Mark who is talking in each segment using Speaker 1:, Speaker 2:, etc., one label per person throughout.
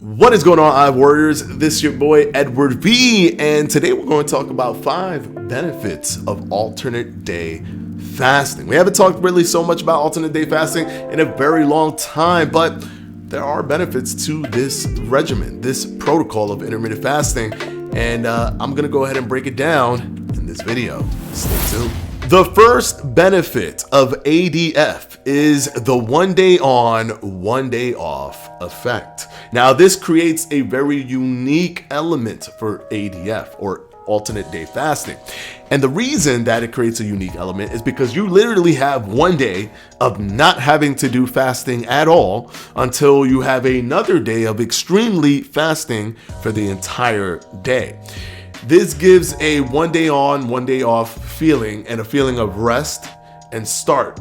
Speaker 1: What is going on, Hive Warriors? This is your boy Edward V, and today we're going to talk about 5 benefits of alternate day fasting. We haven't talked really so much about alternate day fasting in a very long time, but there are benefits to this regimen, this protocol of intermittent fasting, and I'm going to go ahead and break it down in this video. Stay tuned. The first benefit of ADF is the 1 day on, 1 day off effect. Now, this creates a very unique element for ADF, or alternate day fasting. And the reason that it creates a unique element is because you literally have 1 day of not having to do fasting at all until you have another day of extremely fasting for the entire day. This gives a 1 day on, 1 day off feeling, and a feeling of rest and start,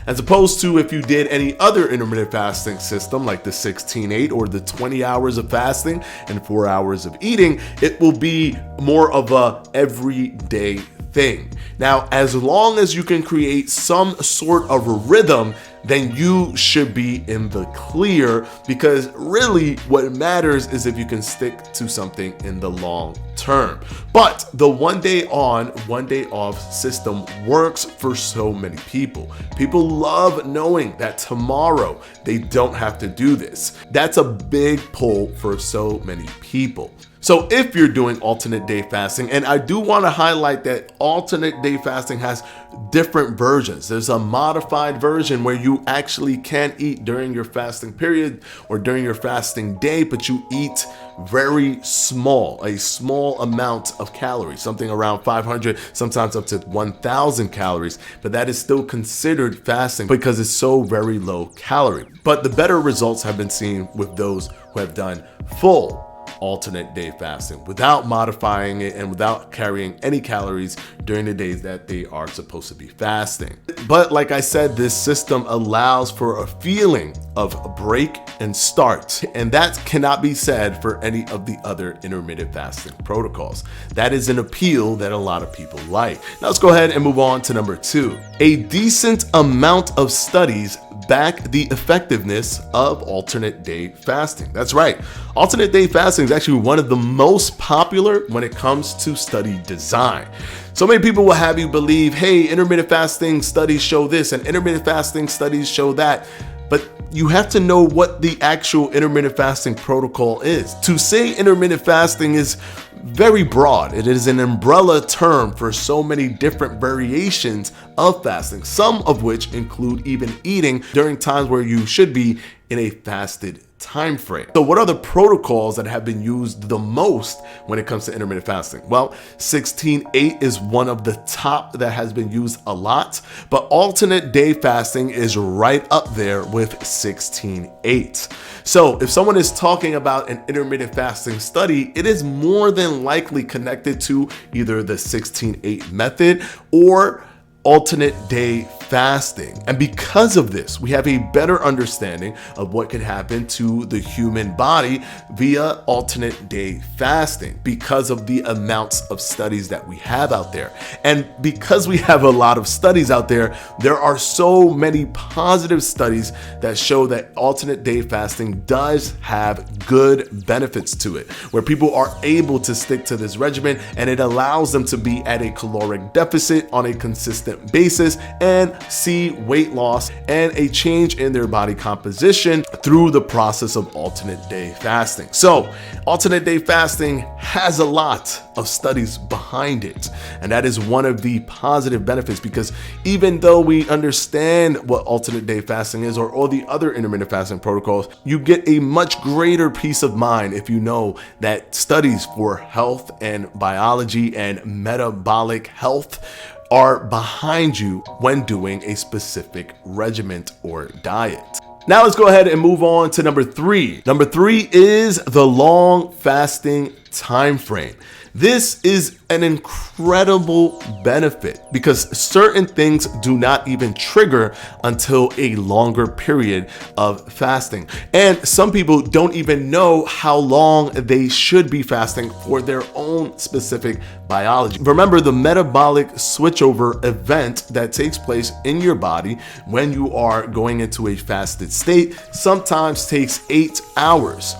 Speaker 1: as opposed to if you did any other intermittent fasting system like the 16-8 or the 20 hours of fasting and 4 hours of eating. It will be more of a everyday thing. Now, as long as you can create some sort of a rhythm, then you should be in the clear, because really what matters is if you can stick to something in the long term. But the 1 day on, 1 day off system works for so many people. People love knowing that tomorrow they don't have to do this. That's a big pull for so many people. So if you're doing alternate day fasting, and I do want to highlight that alternate day fasting has different versions. There's a modified version where you actually can eat during your fasting period or during your fasting day, but you eat very small, a small amount of calories, something around 500, sometimes up to 1,000 calories, but that is still considered fasting because it's so very low calorie. But the better results have been seen with those who have done full alternate day fasting without modifying it and without carrying any calories during the days that they are supposed to be fasting. But like I said, this system allows for a feeling of break and start, and that cannot be said for any of the other intermittent fasting protocols. That is an appeal that a lot of people like. Now let's go ahead and move on to number 2. A decent amount of studies back the effectiveness of alternate day fasting. That's right. Alternate day fasting is actually one of the most popular when it comes to study design. So many people will have you believe, hey, intermittent fasting studies show this and intermittent fasting studies show that. But you have to know what the actual intermittent fasting protocol is. To say intermittent fasting is very broad. It is an umbrella term for so many different variations of fasting, some of which include even eating during times where you should be in a fasted time frame. So what are the protocols that have been used the most when it comes to intermittent fasting? Well, 16-8 is one of the top that has been used a lot, but alternate day fasting is right up there with 16-8. So if someone is talking about an intermittent fasting study, it is more than likely connected to either the 16-8 method or alternate day fasting. And because of this, we have a better understanding of what can happen to the human body via alternate day fasting because of the amounts of studies that we have out there. And because we have a lot of studies out there, there are so many positive studies that show that alternate day fasting does have good benefits to it, where people are able to stick to this regimen and it allows them to be at a caloric deficit on a consistent basis and see weight loss and a change in their body composition through the process of alternate day fasting. So alternate day fasting has a lot of studies behind it, and that is one of the positive benefits, because even though we understand what alternate day fasting is or all the other intermittent fasting protocols, you get a much greater peace of mind if you know that studies for health and biology and metabolic health are behind you when doing a specific regimen or diet. Now let's go ahead and move on to number 3. Number 3 is the long fasting time frame. This is an incredible benefit because certain things do not even trigger until a longer period of fasting. And some people don't even know how long they should be fasting for their own specific biology. Remember, the metabolic switchover event that takes place in your body when you are going into a fasted state sometimes takes 8 hours.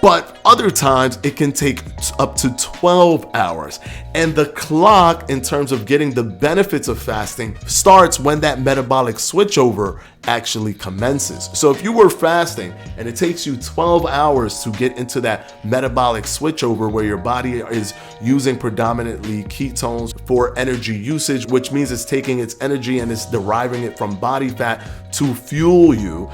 Speaker 1: But other times it can take up to 12 hours. And the clock, in terms of getting the benefits of fasting, starts when that metabolic switchover actually commences. So if you were fasting and it takes you 12 hours to get into that metabolic switchover where your body is using predominantly ketones for energy usage, which means it's taking its energy and it's deriving it from body fat to fuel you,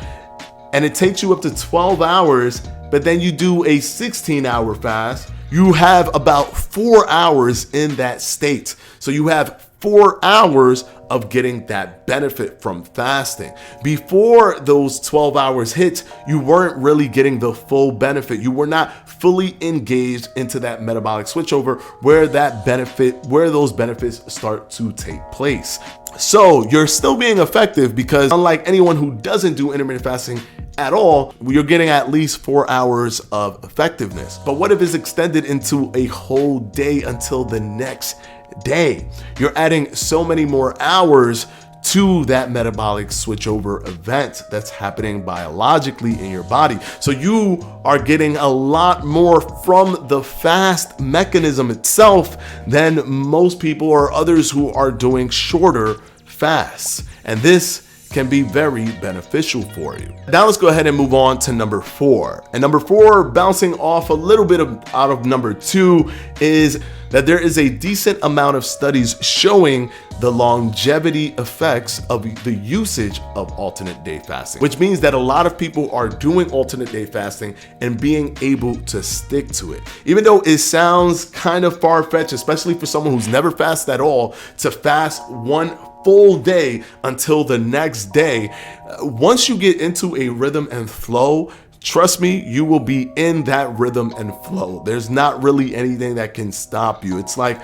Speaker 1: and it takes you up to 12 hours, but then you do a 16-hour fast, you have about 4 hours in that state. So you have 4 hours of getting that benefit from fasting. Before those 12 hours hit, you weren't really getting the full benefit. You were not fully engaged into that metabolic switchover where those benefits start to take place. So you're still being effective because unlike anyone who doesn't do intermittent fasting at all, you're getting at least 4 hours of effectiveness. But what if it's extended into a whole day until the next day? You're adding so many more hours to that metabolic switchover event that's happening biologically in your body. So you are getting a lot more from the fast mechanism itself than most people or others who are doing shorter fasts. And this can be very beneficial for you. Now let's go ahead and move on to number 4. And number 4, bouncing off a little bit out of number 2, is that there is a decent amount of studies showing the longevity effects of the usage of alternate day fasting, which means that a lot of people are doing alternate day fasting and being able to stick to it. Even though it sounds kind of far-fetched, especially for someone who's never fasted at all, to fast one full day until the next day. Once you get into a rhythm and flow, trust me, you will be in that rhythm and flow. There's not really anything that can stop you. It's like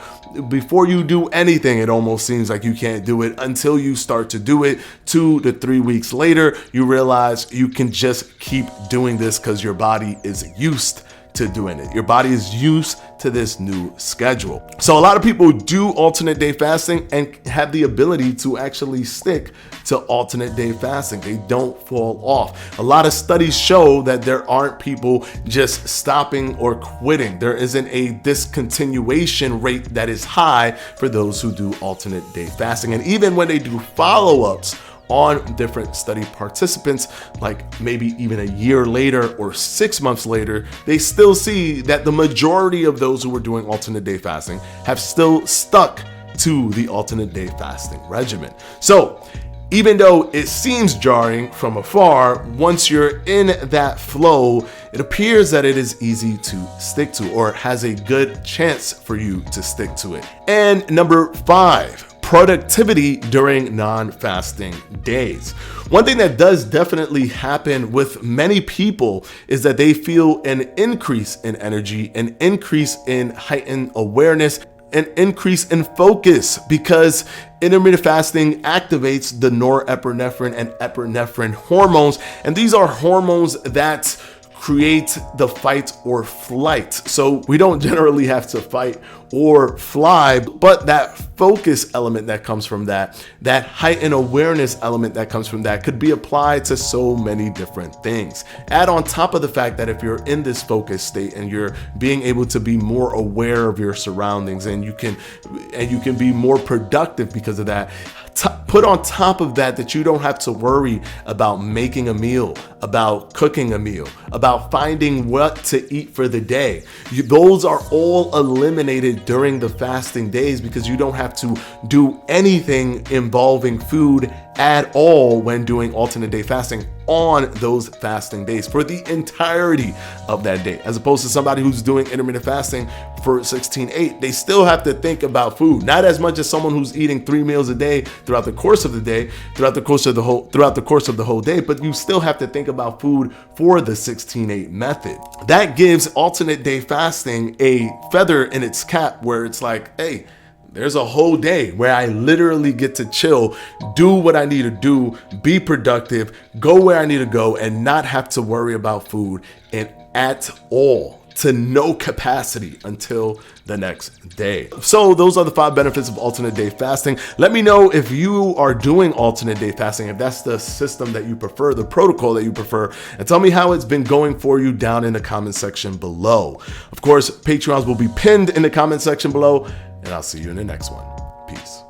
Speaker 1: before you do anything, it almost seems like you can't do it until you start to do it. 2 to 3 weeks later, you realize you can just keep doing this because your body is used to doing it. Your body is used to this new schedule. So a lot of people do alternate day fasting and have the ability to actually stick to alternate day fasting. They don't fall off. A lot of studies show that there aren't people just stopping or quitting. There isn't a discontinuation rate that is high for those who do alternate day fasting. And even when they do follow-ups on different study participants, like maybe even a year later or 6 months later, they still see that the majority of those who were doing alternate day fasting have still stuck to the alternate day fasting regimen. So even though it seems jarring from afar, once you're in that flow, it appears that it is easy to stick to, or has a good chance for you to stick to it. And number 5, productivity during non-fasting days. One thing that does definitely happen with many people is that they feel an increase in energy, an increase in heightened awareness, an increase in focus, because intermittent fasting activates the norepinephrine and epinephrine hormones. And these are hormones that create the fight or flight. So we don't generally have to fight or fly, but that focus element that comes from that heightened awareness element that comes from that could be applied to so many different things. Add on top of the fact that if you're in this focus state and you're being able to be more aware of your surroundings, and you can be more productive because of that, put on top of that you don't have to worry about making a meal, about cooking a meal, about finding what to eat for the day. Those are all eliminated during the fasting days because you don't have to do anything involving food at all when doing alternate day fasting on those fasting days for the entirety of that day, as opposed to somebody who's doing intermittent fasting for 16-8. They still have to think about food, not as much as someone who's eating 3 meals a day throughout the course of the day, throughout the course of the whole day, but you still have to think about food for the 16-8 method. That gives alternate day fasting a feather in its cap, where it's like, hey, there's a whole day where I literally get to chill, do what I need to do, be productive, go where I need to go, and not have to worry about food and at all, to no capacity until the next day. So those are the 5 benefits of alternate day fasting. Let me know if you are doing alternate day fasting, if that's the system that you prefer, the protocol that you prefer, and tell me how it's been going for you down in the comment section below. Of course, Patreons will be pinned in the comment section below, and I'll see you in the next one. Peace.